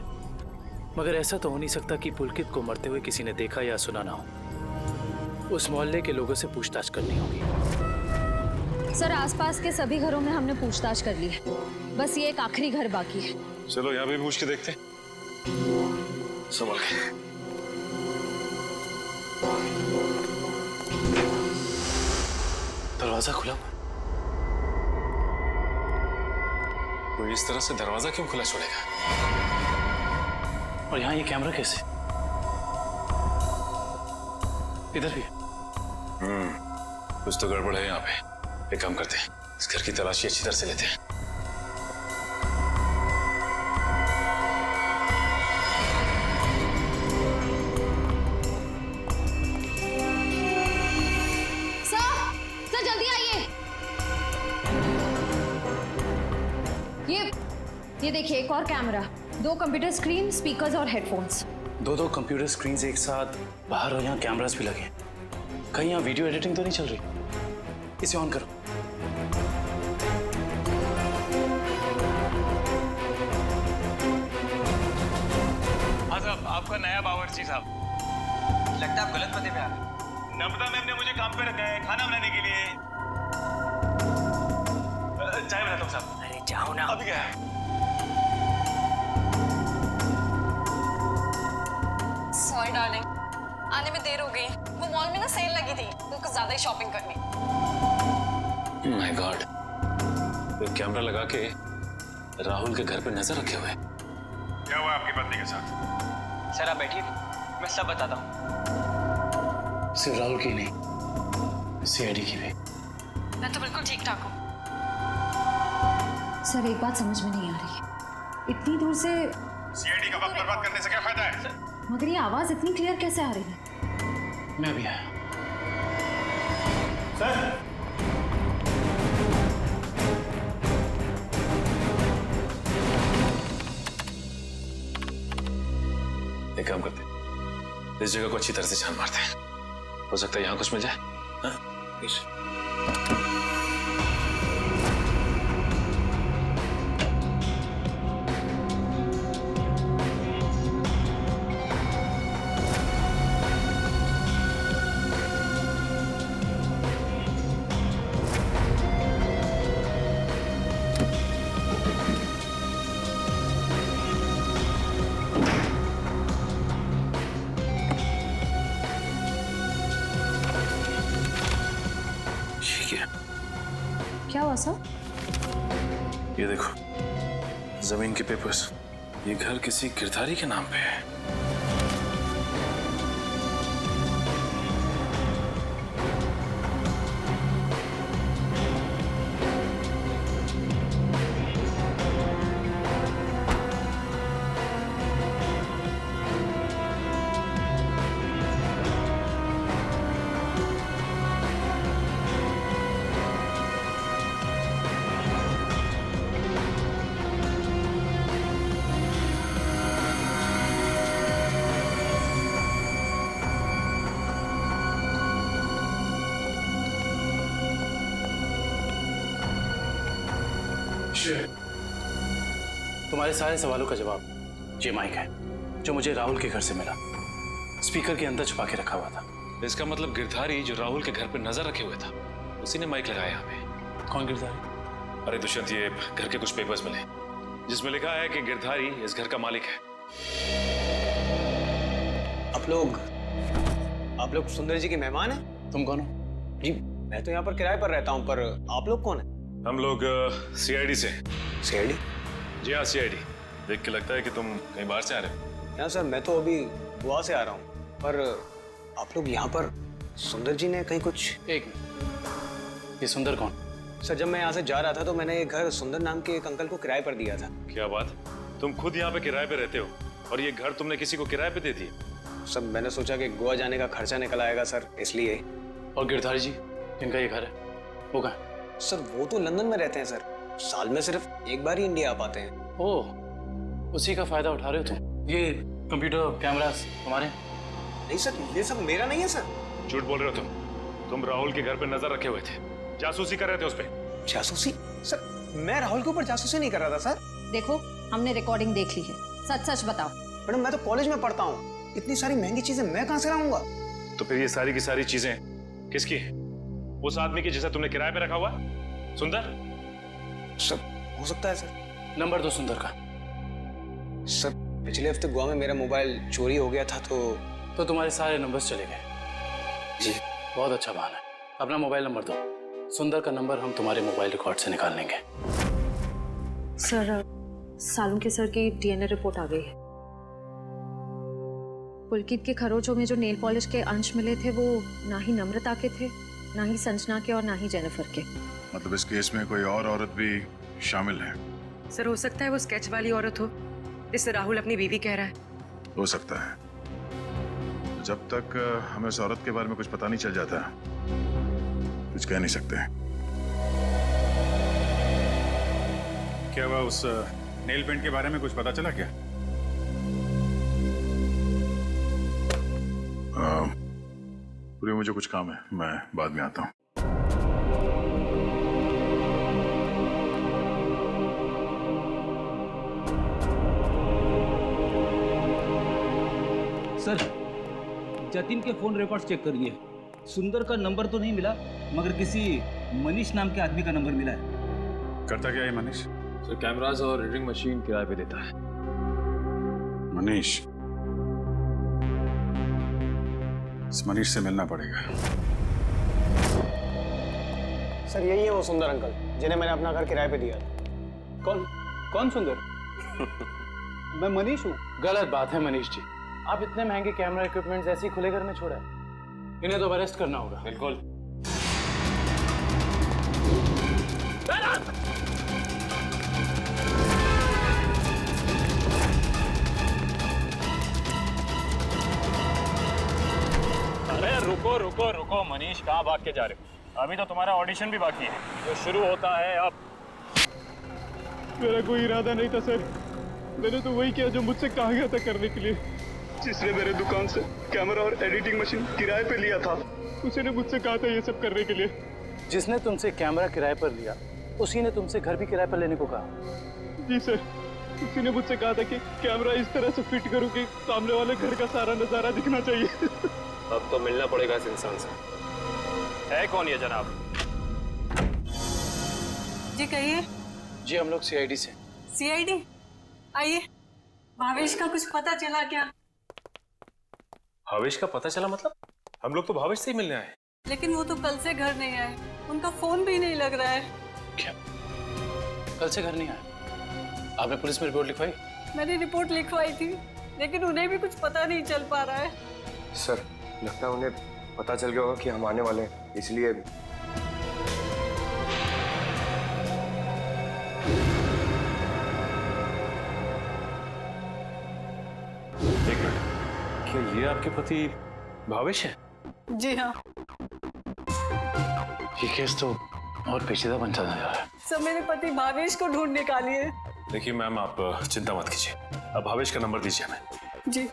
मगर ऐसा तो हो नहीं सकता कि पुलकित को मरते हुए किसी ने देखा या सुना ना हो। उस मोहल्ले के लोगों से पूछताछ करनी होगी। सर, आसपास के सभी घरों में हमने पूछताछ कर ली है, बस ये एक आखिरी घर बाकी है। चलो यहाँ भी पूछ के देखते हैं। संभल के। दरवाजा खुला, कोई इस तरह से दरवाजा क्यों खुला छोड़ेगा? और यहाँ ये कैमरा कैसे? इधर भी। कुछ तो गड़बड़ है यहाँ पे। एक काम करते हैं, इस घर की तलाशी अच्छी तरह से लेते हैं। सर जल्दी आइए। ये देखिए, एक और कैमरा, 2 कंप्यूटर स्क्रीन, स्पीकर्स और हेडफोन्स। 2 कंप्यूटर स्क्रीन एक साथ बाहर, और यहाँ कैमरास भी लगे। कहीं यहाँ वीडियो एडिटिंग तो नहीं चल रही? इसे ऑन करो। हाँ साहब, आपका नया बावर्ची साहब। लगता है आप गलत पते पे आ गए। नम्रता मैम ने मुझे काम पे रखा है खाना बनाने के लिए। चाय बनाता हूँ साहब। अरे जाओ ना। अभी क्या? सॉरी डार्लिंग, आने में देर हो गई। वो मॉल में ना सेल लगी थी, तो कुछ ज्यादा ही शॉपिंग करनी। माय गॉड, तो कैमरा लगा के राहुल के घर पे नजर रखे हुए। क्या हुआ आपकी पत्नी के साथ? सर आप बैठिए, मैं सब बताता हूँ। सिर्फ राहुल की नहीं, सीआईडी की भी। मैं तो बिल्कुल ठीक ठाक हूँ। सर, एक बात समझ में नहीं आ रही है, इतनी दूर से सीआईडी का वक्त बर्बाद करने से क्या फायदा है? मगर ये आवाज इतनी क्लियर कैसे आ रही है? मैं भी आया। सर, एक काम करते हैं, इस जगह को अच्छी तरह से छान मारते हैं। हो सकता है यहाँ कुछ मिल जाए। हाँ? क्या हुआ सर? ये देखो, जमीन के पेपर्स। ये घर किसी गिरधारी के नाम पे है। तुम्हारे सारे सवालों का जवाब ये माइक है, जो मुझे राहुल के घर से मिला। स्पीकर के अंदर छुपा के रखा हुआ था। इसका मतलब गिरधारी जो राहुल के घर पे नजर रखे हुए था, उसी ने माइक लगाया यहाँ पे। कौन गिरधारी? अरे दुष्यंत, ये घर के कुछ पेपर्स मिले जिसमें लिखा है कि गिरधारी इस घर का मालिक है। आप लोग सुंदर जी के मेहमान हैं? तुम कौन हो? जी, मैं तो यहाँ पर किराए पर रहता हूँ, पर आप लोग कौन हैं? हम लोग सीआईडी से। सीआईडी? जी हाँ, सीआईडी। देख के लगता है कि तुम कहीं बाहर से आ रहे हो। यहाँ सर, मैं तो अभी गोवा से आ रहा हूँ, पर आप लोग यहाँ पर सुंदर जी ने कहीं कुछ। एक मिनट, ये सुंदर कौन? सर, जब मैं यहाँ से जा रहा था तो मैंने ये घर सुंदर नाम के एक अंकल को किराए पर दिया था। क्या बात, तुम खुद यहाँ पे किराए पे रहते हो और ये घर तुमने किसी को किराए पे दे दिया? सर, मैंने सोचा कि गोवा जाने का खर्चा निकल आएगा सर, इसलिए। और गिरधारी जी, इनका ये घर है, वो कहाँ है? सर, वो तो लंदन में रहते हैं सर, साल में सिर्फ एक बार ही इंडिया आ पाते हैं। ओह, उसी का फायदा उठा रहे हो तुम? ये कंप्यूटर कैमरास तुम्हारे? नहीं सर, ये सब मेरा नहीं है सर। झूठ बोल रहे हो तुम। तुम राहुल के घर पर नजर रखे हुए थे, जासूसी कर रहे थे उस पे। जासूसी? सर, मैं राहुल के ऊपर जासूसी नहीं कर रहा था सर। देखो, हमने रिकॉर्डिंग देख ली है, सच सच बताओ। मैडम, मैं तो कॉलेज में पढ़ता हूँ, इतनी सारी महंगी चीजें मैं कहाँ से लाऊंगा? तो फिर ये सारी की सारी चीजें किसकी है? उस आदमी की जिसे तुमने किराए पे रखा हुआ, सुंदर? सर, हो सकता है सर। नंबर दो सुंदर का। सर, पिछले हफ्ते गोवा में मेरा मोबाइल चोरी हो गया था तो तुम्हारे सारे नंबर्स चले गए। जी। बहुत अच्छा बहाना है। अपना मोबाइल नंबर दो। सुंदर का नंबर हम तुम्हारे मोबाइल रिकॉर्ड से निकाल लेंगे। सर, सालुंके सर की डीएनए रिपोर्ट आ गई है। पुलकित के खरोचों में जो नेल पॉलिश के अंश मिले थे वो ना ही नम्रता के थे, ना ही संजना के और ना ही जेनिफर के। मतलब इस केस में कोई और औरत भी शामिल है? सर, हो सकता है वो स्केच वाली औरत हो जिससे राहुल अपनी बीवी कह रहा है। हो सकता है। जब तक हमें उस औरत के बारे में कुछ पता नहीं चल जाता, कुछ कह नहीं सकते। क्या हुआ, उस नेल पेंट के बारे में कुछ पता चला क्या? पूरी मुझे कुछ काम है, मैं बाद में आता हूँ। सर, जतिन के फोन रिकॉर्ड्स चेक करिए। सुंदर का नंबर तो नहीं मिला, मगर किसी मनीष नाम के आदमी का नंबर मिला है। करता क्या है मनीष? सर, कैमरास और रीडिंग मशीन किराए पे देता है। मनीष, इस मनीष से मिलना पड़ेगा। सर, यही है वो सुंदर अंकल जिन्हें मैंने अपना घर किराए पे दिया। कौन सुंदर? मैं मनीष हूँ। गलत बात है मनीष जी। आप इतने महंगे कैमरा इक्विपमेंट्स ऐसे ही खुले घर में छोड़ा है। इन्हें तो अरेस्ट करना होगा। बिल्कुल। अरे रुको रुको रुको मनीष, कहाँ भाग के जा रहे हो? अभी तो तुम्हारा ऑडिशन भी बाकी है, जो शुरू होता है अब। मेरा कोई इरादा नहीं था सर, मैंने तो वही किया जो मुझसे कहा गया था करने के लिए। जिसने मेरे दुकान से कैमरा और एडिटिंग मशीन किराए पे लिया था, उसी ने मुझसे कहा था ये सब करने के लिए। जिसने तुमसे कैमरा किराए पर लिया, उसी ने तुमसे घर भी किराए पर लेने को कहा। जी सर, उसी ने मुझसे कहा था कि कैमरा इस तरह से फिट करूं कि सामने वाले घर का सारा नजारा दिखना चाहिए। अब तो मिलना पड़ेगा इस इंसान से। है कौन ये जनाब? जी कहिए। जी हम लोग सीआईडी से। सीआईडी? आइए। भावेश का कुछ पता चला क्या? भावेश का पता चला मतलब? हम लोग तो भावेश से ही मिलने आए। लेकिन वो तो कल से घर नहीं आए, उनका फोन भी नहीं लग रहा है। क्या? कल से घर नहीं आए? आपने पुलिस में रिपोर्ट लिखवाई? मैंने रिपोर्ट लिखवाई थी, लेकिन उन्हें भी कुछ पता नहीं चल पा रहा है। सर, लगता है उन्हें पता चल गया होगा कि हम आने वाले हैं, इसलिए। एक मिनट, क्या ये आपके पति भावेश है? जी हाँ। ये केस तो और पेचीदा बनता जा रहा है। सब मेरे पति भावेश को ढूंढ निकालिए। देखिए मैम, आप चिंता मत कीजिए। अब भावेश का नंबर दीजिए हमें। जी।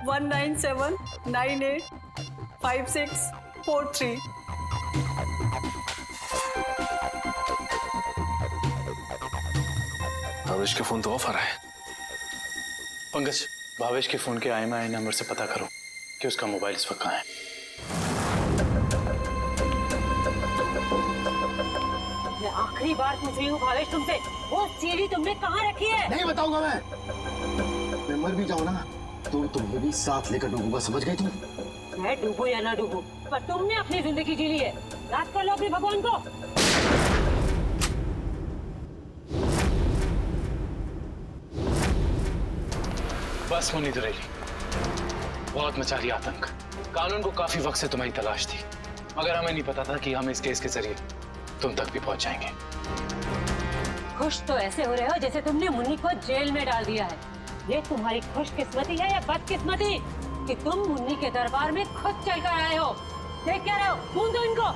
197985643। भावेश का फोन तो ऑफ आ रहा है। पंकज, भावेश के फोन के IMEI नंबर से पता करो कि उसका मोबाइल इस वक्त कहाँ है। मैं आखिरी बार पूछ रही हूँ भावेश तुमसे, वो सीढ़ी तुमने कहाँ रखी है? नहीं बताऊंगा मैं मर भी जाऊँ ना तो तुम्हें भी साथ लेकर डूबूंगा, समझ गई तुम? मैं डूबू या ना डूबू, पर तुमने अपनी जिंदगी जी ली है। याद कर लो अपने भगवान को। बस मुनीत रेली, बहुत मचा रही आतंक। कानून को काफी वक्त से तुम्हारी तलाश थी, मगर हमें नहीं पता था कि हम इस केस के जरिए तुम तक भी पहुंच जाएंगे। खुश तो ऐसे हो रहे हो जैसे तुमने मुन्नी को जेल में डाल दिया है। ये तुम्हारी खुशकिस्मती है या बदकिस्मती कि तुम मुन्नी के दरबार में खुद चलकर आए हो? देख क्या रहे हो? ढूंढ दो इनको।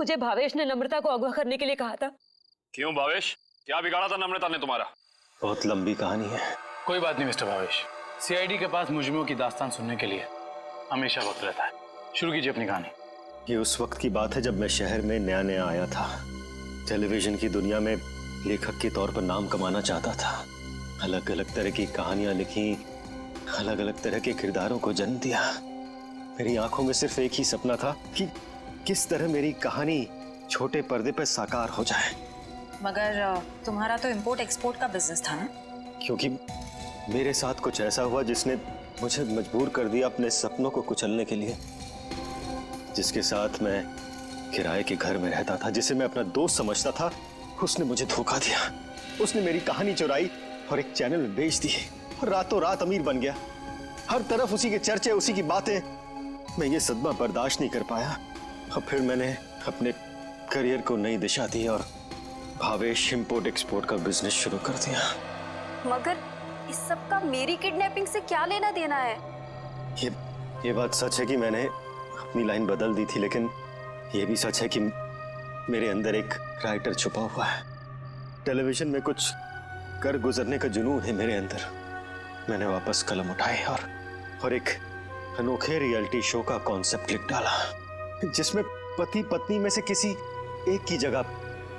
मुझे भावेश ने नम्रता को अगवा करने के लिए कहा था। क्यों भावेश, क्या बिगाड़ा था नम्रता ने तुम्हारा? बहुत लंबी कहानी है। कोई बात नहीं मिस्टर भावेश, सीआईडी के पास मुजरिमों की दास्तान सुनने के लिए हमेशा वक्त रहता है। शुरू कीजिए अपनी कहानी। ये उस वक्त की बात है जब मैं शहर में नया नया आया था। टेलीविजन की दुनिया में लेखक के तौर पर नाम कमाना चाहता था। अलग अलग तरह की कहानियां लिखी, अलग अलग तरह के किरदारों को जन्म दिया। मेरी आंखों में सिर्फ एक ही सपना था कि किस तरह मेरी कहानी छोटे पर्दे पर साकार हो जाए। मगर तुम्हारा तो इंपोर्ट एक्सपोर्ट का बिजनेस था ना? क्योंकि मेरे साथ कुछ ऐसा हुआ जिसने मुझे मजबूर कर दिया अपने सपनों को कुचलने के लिए। जिसके साथ मैं किराए के घर में रहता था, जिसे मैं अपना दोस्त समझता था, उसने मुझे धोखा दिया। उसने मेरी कहानी चुराई और एक चैनल में बेच दी और रातों रात अमीर बन गया। हर तरफ उसी के चर्चे, उसी की बातें। मैं ये सदमा बर्दाश्त नहीं कर पाया और फिर मैंने अपने करियर को नई दिशा दी और भावेश इंपोर्ट एक्सपोर्ट का बिजनेस शुरू कर दिया। मगर इस सब का मेरी किडनैपिंग से क्या लेना देना है? ये बात सच है कि मैंने अपनी लाइन बदल दी थी, लेकिन ये भी सच है कि मेरे अंदर एक राइटर छुपा हुआ है। टेलीविजन में कुछ कर गुजरने का जुनून है मेरे अंदर। मैंने वापस कलम उठाई और एक अनोखे रियलिटी शो का कॉन्सेप्ट लिख डाला, जिसमें पति पत्नी में से किसी एक की जगह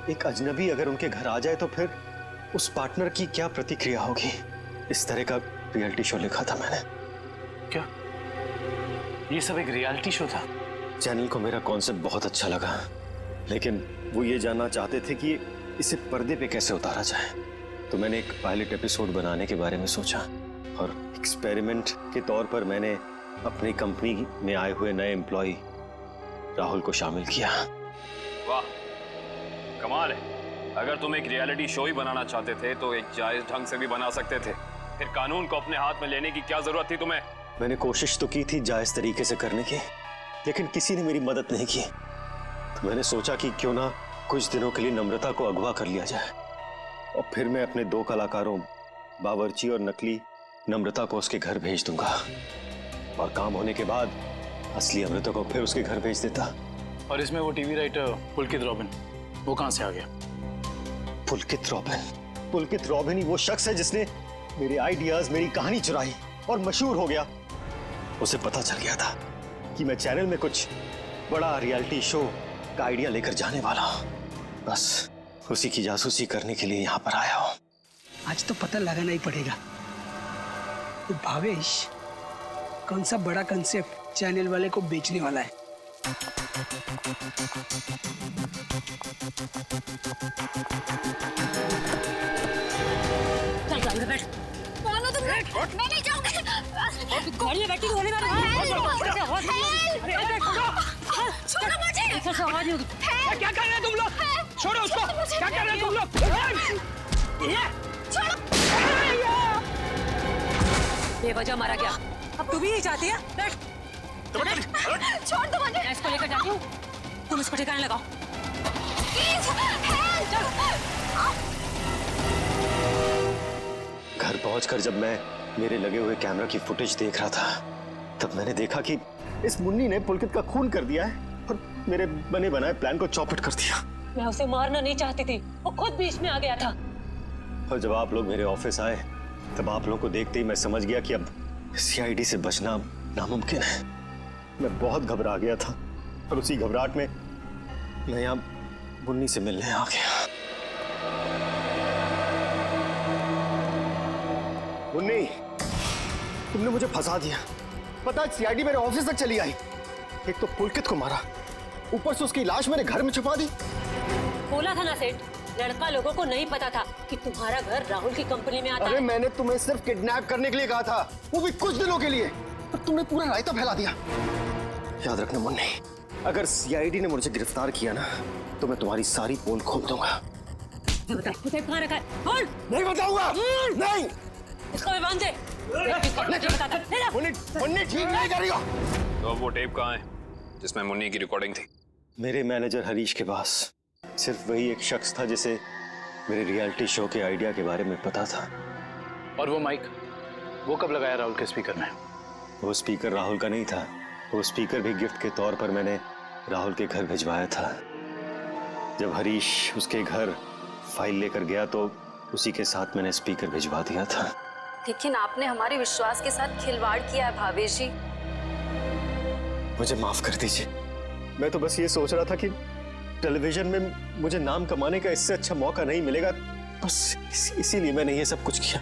एक अजनबी अगर उनके घर आ जाए तो फिर उस पार्टनर की क्या प्रतिक्रिया होगी। इस तरह का रियलिटी शो लिखा था मैंने। क्या ये सब एक रियलिटी शो था? चैनल को मेरा कॉन्सेप्ट बहुत अच्छा लगा, लेकिन वो ये जानना चाहते थे कि इसे पर्दे पे कैसे उतारा जाए। तो मैंने एक पायलट एपिसोड बनाने के बारे में सोचा और एक्सपेरिमेंट के तौर पर मैंने अपनी कंपनी में आए हुए नए एम्प्लॉय राहुल को शामिल किया। वाह, कमाल है। अगर तुम एक रियलिटी शो ही बनाना चाहते थे तो एक जायज ढंग से भी बना सकते थे। फिर कानून को अपने हाथ में लेने की क्या जरूरत थी तुम्हें? मैंने कोशिश तो की थी जायज तरीके से करने की, लेकिन किसी ने मेरी मदद नहीं की। तो मैंने सोचा कि क्यों ना कुछ दिनों के लिए नम्रता को अगवा कर लिया जाए और फिर मैं अपने दो कलाकारों बावर्ची और नकली नम्रता को उसके घर भेज दूंगा और काम होने के बाद असली अमृता को फिर उसके घर भेज देता। और इसमें वो टीवी राइटर पुलकित रॉबिन, वो कहां से आ गया? पुलकित रॉबिन ही वो शख्स है जिसने मेरे आइडियाज, मेरी कहानी चुराई और मशहूर हो गया। उसे पता चल गया था कि मैं चैनल में कुछ बड़ा रियलिटी शो का आइडिया लेकर जाने वाला हूं। बस उसी की जासूसी करने के लिए यहाँ पर आया हूँ। आज तो पता लगाना ही पड़ेगा तो भावेश कौन सा बड़ा कंसेप्ट चैनल वाले को बेचने वाला है। चल गाड़ी में बैठ। मानो तुम, मैं नहीं जाऊंगी। गाड़ी में बैठी होने वाला छोड़ो मुझे। आवाज होगी। क्या कर रहे हैं तुम लोग? छोड़ो उसको। क्या कर रहे हैं तुम लोग? बेवजह मारा गया। अब तू भी नहीं चाहती है? बैठ। छोड़ दो मुझे। मैं इसको लेकर जाती हूँ, तुम इसको ठिकाने लगाओ। घर पहुंचकर जब मैं मेरे लगे हुए कैमरा की फुटेज देख रहा था, तब मैंने देखा कि इस मुन्नी ने पुलकित का खून कर दिया है और मेरे बने बनाए प्लान को चौपट कर दिया। मैं उसे मारना नहीं चाहती थी, वो खुद बीच में आ गया था। और जब आप लोग मेरे ऑफिस आए तब आप लोगों को देखते ही मैं समझ गया कि अब सीआईडी से बचना नामुमकिन है। मैं बहुत घबरा गया था और उसी घबराहट में मैं यहाँ मुन्नी से मिलने आ गया। मुन्नी, तुमने मुझे फंसा दिया। पता है सीआईडी मेरे ऑफिस तक चली आई। एक तो पुलकित को मारा, ऊपर से उसकी लाश मेरे घर में छुपा दी। बोला था ना सेठ, लड़का लोगों को नहीं पता था कि तुम्हारा घर राहुल की कंपनी में आता है। अरे मैंने तुम्हें सिर्फ किडनैप करने के लिए कहा था, वो भी कुछ दिनों के लिए, पर तुमने पूरा रायता फैला दिया। याद रखना मुन्नी, अगर सीआईडी ने मुझे गिरफ्तार किया ना तो मैं तुम्हारी सारी पोल खोल दूंगा। कहाँ रखा है? बोल। नहीं बताऊंगा। नहीं। इसको भी बांध दे। मुन्नी ठीक नहीं करेगा। तो अब वो टेप कहाँ है जिसमें मुन्नी की रिकॉर्डिंग थी? मेरे मैनेजर हरीश के पास। सिर्फ वही एक शख्स था जिसे मेरे रियलिटी शो के आइडिया के बारे में पता था। और वो माइक, वो कब लगाया राहुल के स्पीकर में? वो स्पीकर राहुल का नहीं था, वो स्पीकर भी गिफ्ट के तौर पर मैंने राहुल के घर भिजवाया था। जब हरीश उसके घर फाइल लेकर गया तो उसी के साथ मैंने स्पीकर भिजवा दिया था। लेकिन आपने हमारे विश्वास के साथ खिलवाड़ किया है भावेश जी। मुझे माफ कर दीजिए। मैं तो बस ये सोच रहा था कि टेलीविजन में मुझे नाम कमाने का इससे अच्छा मौका नहीं मिलेगा, बस इसीलिए मैंने ये सब कुछ किया।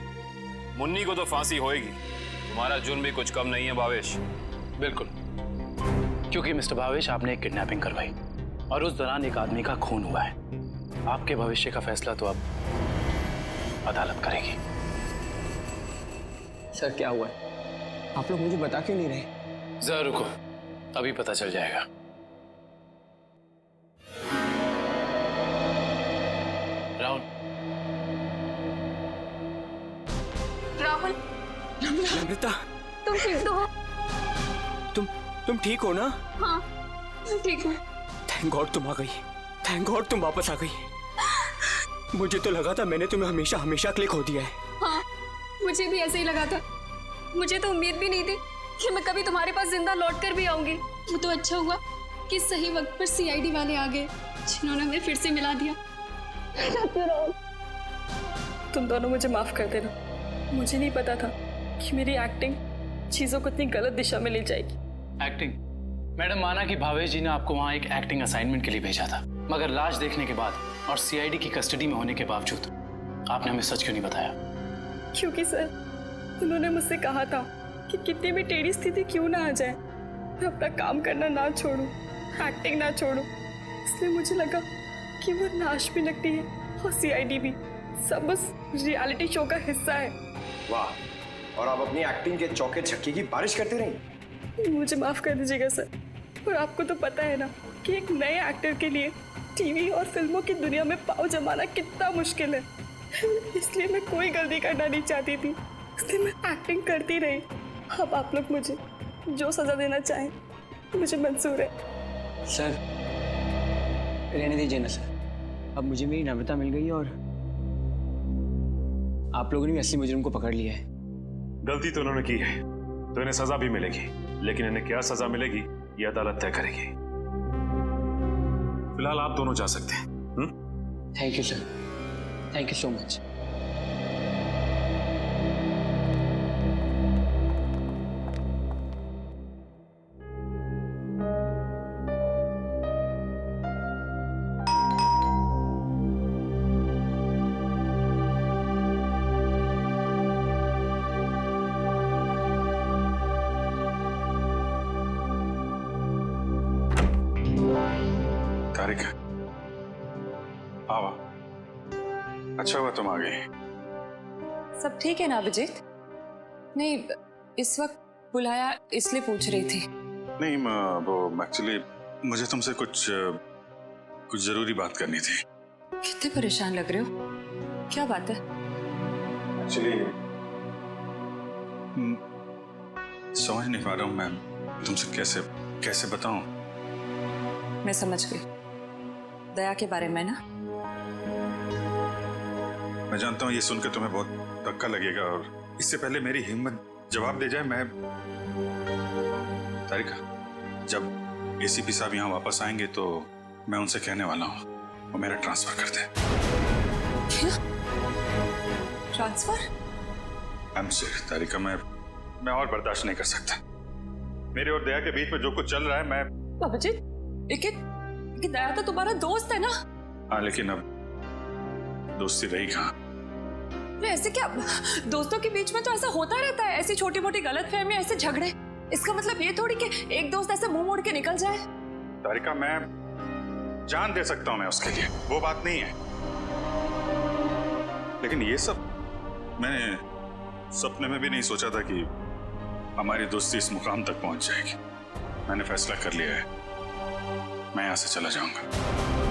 मुन्नी को तो फांसी होएगी, तुम्हारा जुर्म भी कुछ कम नहीं है भावेश। बिल्कुल, क्योंकि मिस्टर भावेश आपने एक किडनैपिंग करवाई और उस दौरान एक आदमी का खून हुआ है। आपके भविष्य का फैसला तो अब अदालत करेगी। सर क्या हुआ है? आप लोग मुझे बता क्यों नहीं रहे? जरा रुको, अभी पता चल जाएगा। राहुल, राहुल, नम्रता, तुम ठीक तो हो? तुम ठीक हो ना? हाँ, मैं ठीक हूँ। थैंक गॉड तुम आ गई। थैंक गॉड तुम वापस आ गई। मुझे तो लगा था मैंने तुम्हें हमेशा हमेशा के लिए खो दिया है। हाँ, मुझे भी ऐसे ही लगा था। मुझे तो उम्मीद भी नहीं थी कि मैं कभी तुम्हारे पास जिंदा लौट कर भी आऊंगी। वो तो अच्छा हुआ कि सही वक्त पर सीआईडी वाले आ गए, जिन्होंने हमें फिर से मिला दिया। तुम दोनों मुझे माफ कर देना। मुझे नहीं पता था कि मेरी एक्टिंग चीजों को इतनी गलत दिशा में ले जाएगी। एक्टिंग? मैडम, माना कि भावेश जी ने आपको वहाँ एक एक्टिंग असाइनमेंट के लिए भेजा था, मगर लाश देखने के बाद और सीआईडी की कस्टडी में होने के बावजूद आपने हमें सच क्यों नहीं बताया? क्योंकि सर, उन्होंने मुझसे कहा था कि कितनी भी टेढ़ी स्थिति क्यों ना आ जाए, मैं अपना काम करना ना छोड़ूं, एक्टिंग ना छोड़ूं। इसलिए मुझे लगा कि वो लाश भी नकली है और सीआईडी भी, सब बस रियलिटी शो का हिस्सा है। वाह, और आप अपनी एक्टिंग के चौके छक्के की बारिश करते रही। मुझे माफ कर दीजिएगा सर, और आपको तो पता है ना कि एक नए एक्टर के लिए टीवी और फिल्मों की दुनिया में पाँव जमाना कितना मुश्किल है। इसलिए मैं कोई गलती करना नहीं चाहती थी, इसलिए मैं एक्टिंग करती रही। अब आप लोग मुझे जो सजा देना चाहें मुझे मंजूर है। सर रहने दीजिए ना सर, अब मुझे मेरी नम्रता मिल गई और आप लोगों ने भी असली मुजरिम को पकड़ लिया है। गलती तो उन्होंने की है तो इन्हें सजा भी मिलेगी, लेकिन इन्हें क्या सजा मिलेगी ये अदालत तय करेगी। फिलहाल आप दोनों जा सकते हैं। Thank you sir, thank you so much. Tarika, आवा, अच्छा हुआ तुम आ गई। सब ठीक है ना अभिजीत? नहीं, इस वक्त बुलाया इसलिए पूछ रही थी। नहीं, वो एक्चुअली मुझे तुमसे कुछ जरूरी बात करनी थी। कितने परेशान लग रहे हो, क्या बात है? एक्चुअली समझ नहीं पा रहा हूँ मैं तुमसे कैसे बताऊं। मैं समझ गई, दया के बारे में ना? मैं जानता हूँ ये सुनकर तुम्हें बहुत धक्का लगेगा, और इससे पहले मेरी हिम्मत जवाब दे जाए, मैं तारिका, जब एसीपी साहब यहाँ वापस आएंगे तो मैं उनसे कहने वाला हूँ वो मेरा ट्रांसफर कर दें। क्या? ट्रांसफर? I'm sorry, तारिका, मैं और बर्दाश्त नहीं कर सकता। मेरे और दया के बीच में जो कुछ चल रहा है, मैं अभिजीत, लेकिन दया तो तुम्हारा दोस्त है ना? हाँ, लेकिन अब दोस्ती रही कहाँ? ऐसे क्या, दोस्तों के बीच में तो ऐसा होता रहता है, ऐसी छोटी मोटी गलतफहमी, ऐसे झगड़े। इसका मतलब ये थोड़ी कि एक दोस्त ऐसे मुंह मोड़ के निकल जाए। तारिका, मैं जान दे सकता हूँ मैं उसके लिए, वो बात नहीं है, लेकिन ये सब मैंने सपने में भी नहीं सोचा था कि हमारी दोस्ती इस मुकाम तक पहुंच जाएगी। मैंने फैसला कर लिया है, मैं यहाँ से चला जाऊंगा।